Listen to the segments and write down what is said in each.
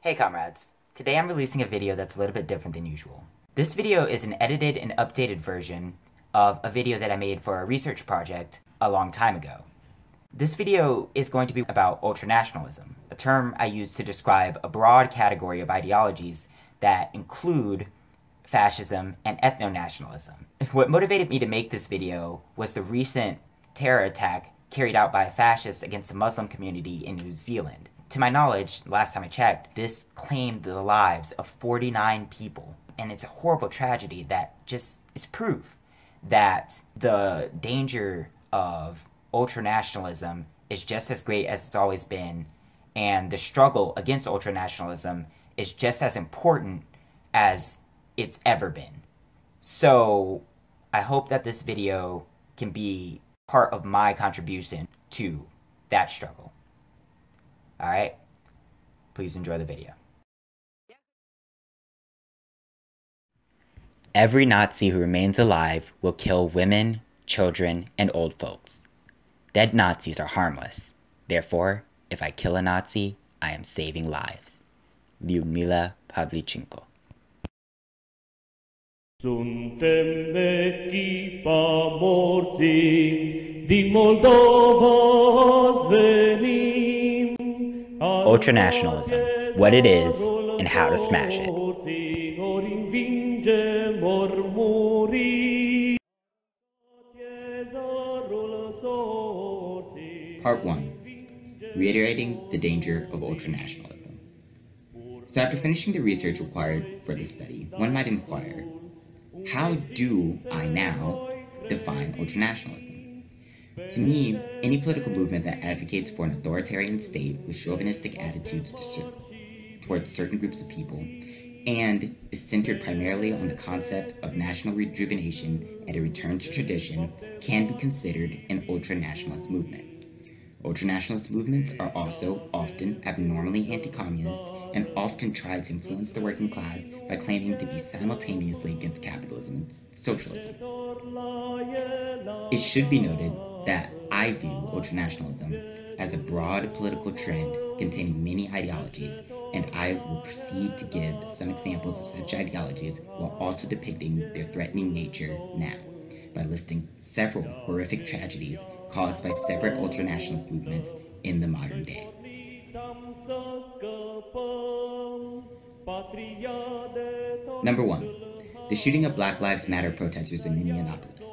Hey comrades, today I'm releasing a video that's a little bit different than usual. This video is an edited and updated version of a video that I made for a research project a long time ago. This video is going to be about ultranationalism, a term I use to describe a broad category of ideologies that include fascism and ethno-nationalism. What motivated me to make this video was the recent terror attack carried out by fascists against the Muslim community in New Zealand. To my knowledge, last time I checked, this claimed the lives of 49 people. And it's a horrible tragedy that just is proof that the danger of ultranationalism is just as great as it's always been, and the struggle against ultranationalism is just as important as it's ever been. So I hope that this video can be part of my contribution to that struggle. Alright, please enjoy the video. Every Nazi who remains alive will kill women, children, and old folks. Dead Nazis are harmless. Therefore, if I kill a Nazi, I am saving lives. Lyudmila Pavlichenko. Suntem vecchi morti, din Moldova venim. Ultranationalism, what it is, and how to smash it. Part 1. Reiterating the danger of ultranationalism. So after finishing the research required for this study, one might inquire, how do I now define ultranationalism? To me, any political movement that advocates for an authoritarian state with chauvinistic attitudes towards certain groups of people, and is centered primarily on the concept of national rejuvenation and a return to tradition, can be considered an ultranationalist movement. Ultranationalist movements are also often abnormally anti-communist and often try to influence the working class by claiming to be simultaneously against capitalism and socialism. It should be noted that I view ultranationalism as a broad political trend containing many ideologies, and I will proceed to give some examples of such ideologies while also depicting their threatening nature now, by listing several horrific tragedies caused by separate ultranationalist movements in the modern day. Number 1. The shooting of Black Lives Matter protesters in Minneapolis.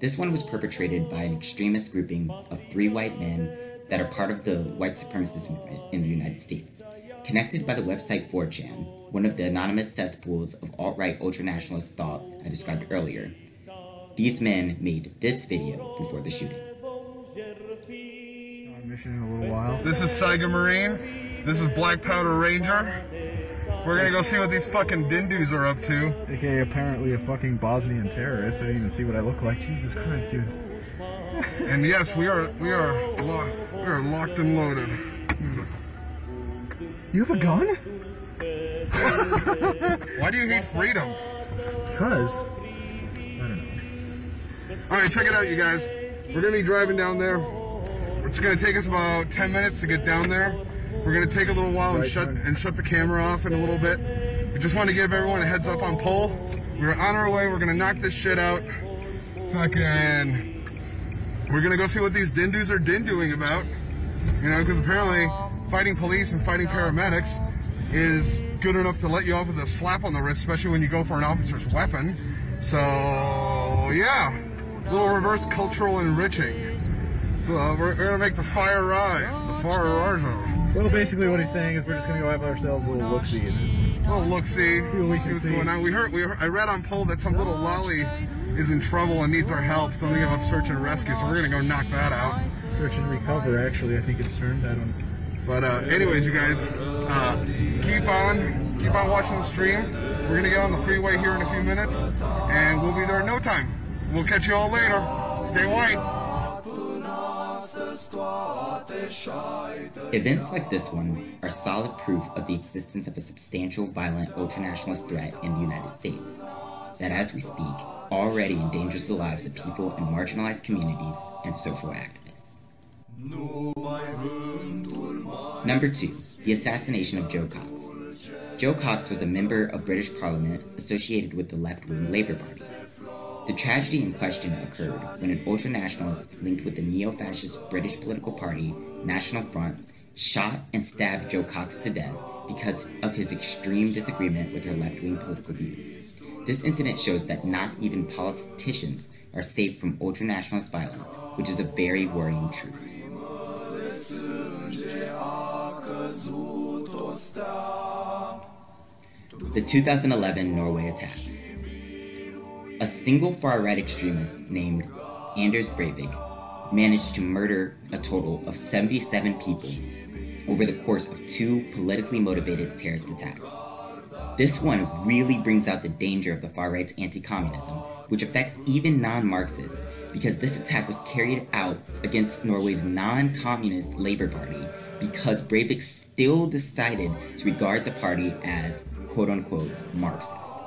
This one was perpetrated by an extremist grouping of 3 white men that are part of the white supremacist movement in the United States. Connected by the website 4chan, one of the anonymous cesspools of alt-right ultranationalist thought I described earlier, these men made this video before the shooting. Mission in a little while. This is Saiga Marine. This is Black Powder Ranger. We're gonna go see what these fucking dindus are up to. AKA apparently a fucking Bosnian terrorist. I didn't even see what I look like. Jesus Christ, dude. And yes, we are locked and loaded. You have a gun? Why do you hate freedom? Because I don't know. Alright, check it out, you guys. We're gonna be driving down there. It's gonna take us about 10 minutes to get down there. We're gonna take a little while and shut the camera off in a little bit. We just want to give everyone a heads up on poll. We're on our way. We're gonna knock this shit out. Fucking. We're gonna go see what these dindus are dindoing about. You know, because apparently fighting police and fighting paramedics is good enough to let you off with a slap on the wrist, especially when you go for an officer's weapon. So yeah, a little reverse cultural enriching. So we're gonna make the fire rise, the fire rise. Well, basically what he's saying is we're just gonna go have ourselves a little look-see. Oh, look-see. See what's going on. I read on poll that some little lolly is in trouble and needs our help, so we have a search and rescue, so we're gonna go knock that out. Search and recover, actually, I think it's termed. I don't know. But anyways, you guys, keep on watching the stream. We're gonna get on the freeway here in a few minutes, and we'll be there in no time. We'll catch you all later. Stay white. Events like this one are solid proof of the existence of a substantial violent ultranationalist threat in the United States, that as we speak, already endangers the lives of people in marginalized communities and social activists. Number 2. the assassination of Joe Cox. Joe Cox was a member of British Parliament associated with the left-wing Labour Party. The tragedy in question occurred when an ultranationalist linked with the neo-fascist British political party, National Front, shot and stabbed Joe Cox to death because of his extreme disagreement with her left-wing political views. This incident shows that not even politicians are safe from ultranationalist violence, which is a very worrying truth. The 2011 Norway attacks. A single far-right extremist named Anders Breivik managed to murder a total of 77 people over the course of 2 politically motivated terrorist attacks. This one really brings out the danger of the far-right's anti-communism, which affects even non-Marxists, because this attack was carried out against Norway's non-communist Labour Party because Breivik still decided to regard the party as quote-unquote Marxist.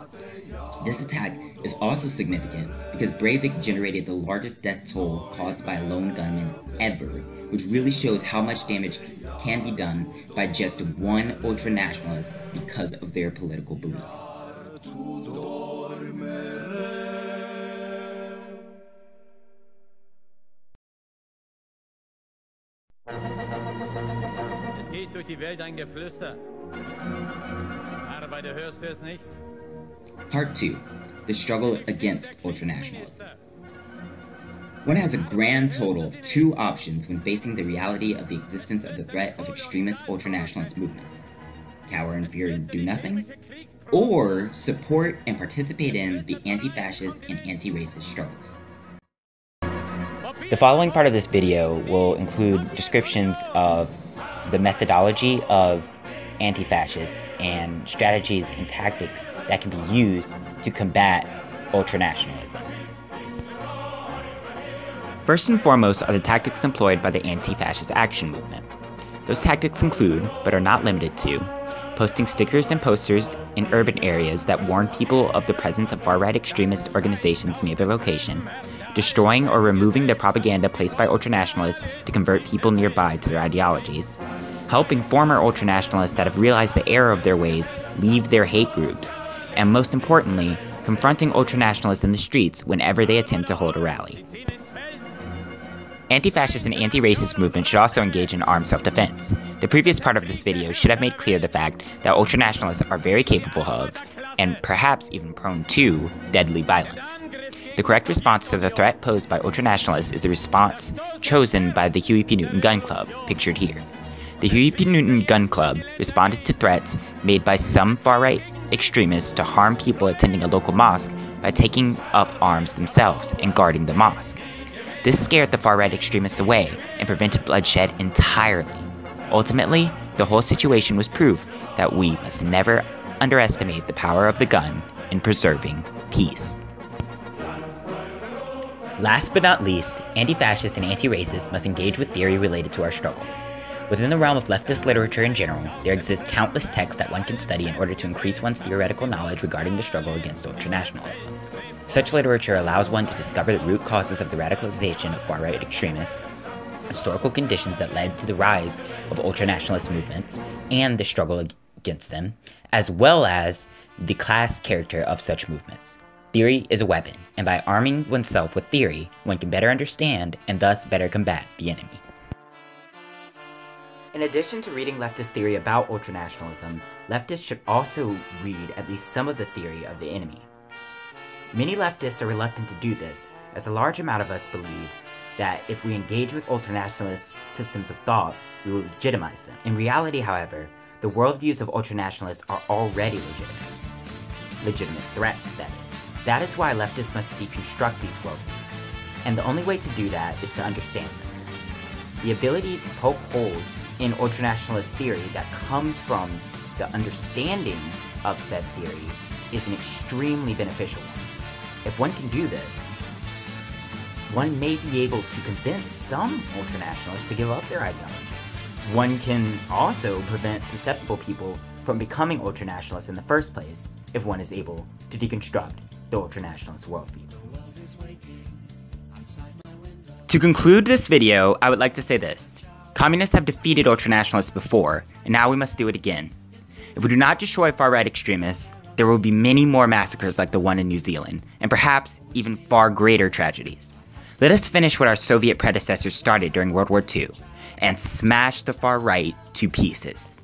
This attack is also significant because Breivik generated the largest death toll caused by a lone gunman ever, which really shows how much damage can be done by just one ultranationalist because of their political beliefs. Es geht durch die Welt ein Geflüster. Aber du hörst es nicht? Part 2. The struggle against ultranationalism. One has a grand total of 2 options when facing the reality of the existence of the threat of extremist ultranationalist movements: cower in fear and do nothing, or support and participate in the anti-fascist and anti-racist struggles. The following part of this video will include descriptions of the methodology of anti-fascists and strategies and tactics that can be used to combat ultranationalism. First and foremost are the tactics employed by the anti-fascist action movement. Those tactics include, but are not limited to, posting stickers and posters in urban areas that warn people of the presence of far-right extremist organizations near their location, destroying or removing the propaganda placed by ultranationalists to convert people nearby to their ideologies, helping former ultranationalists that have realized the error of their ways leave their hate groups, and most importantly, confronting ultranationalists in the streets whenever they attempt to hold a rally. Anti-fascist and anti-racist movements should also engage in armed self-defense. The previous part of this video should have made clear the fact that ultranationalists are very capable of, and perhaps even prone to, deadly violence. The correct response to the threat posed by ultranationalists is the response chosen by the Huey P. Newton Gun Club, pictured here. The Huey P. Newton Gun Club responded to threats made by some far-right extremists to harm people attending a local mosque by taking up arms themselves and guarding the mosque. This scared the far-right extremists away and prevented bloodshed entirely. Ultimately, the whole situation was proof that we must never underestimate the power of the gun in preserving peace. Last but not least, anti-fascists and anti-racists must engage with theory related to our struggle. Within the realm of leftist literature in general, there exist countless texts that one can study in order to increase one's theoretical knowledge regarding the struggle against ultranationalism. Such literature allows one to discover the root causes of the radicalization of far-right extremists, historical conditions that led to the rise of ultranationalist movements, and the struggle against them, as well as the class character of such movements. Theory is a weapon, and by arming oneself with theory, one can better understand and thus better combat the enemy. In addition to reading leftist theory about ultranationalism, leftists should also read at least some of the theory of the enemy. Many leftists are reluctant to do this, as a large amount of us believe that if we engage with ultranationalist systems of thought, we will legitimize them. In reality, however, the worldviews of ultranationalists are already legitimate threats, that is. That is why leftists must deconstruct these worldviews, and the only way to do that is to understand them. The ability to poke holes in ultranationalist theory that comes from the understanding of said theory is an extremely beneficial one. If one can do this, one may be able to convince some ultranationalists to give up their ideology. One can also prevent susceptible people from becoming ultranationalists in the first place if one is able to deconstruct the ultranationalist worldview. To conclude this video, I would like to say this. Communists have defeated ultranationalists before, and now we must do it again. If we do not destroy far-right extremists, there will be many more massacres like the one in New Zealand, and perhaps even far greater tragedies. Let us finish what our Soviet predecessors started during World War II, and smash the far right to pieces.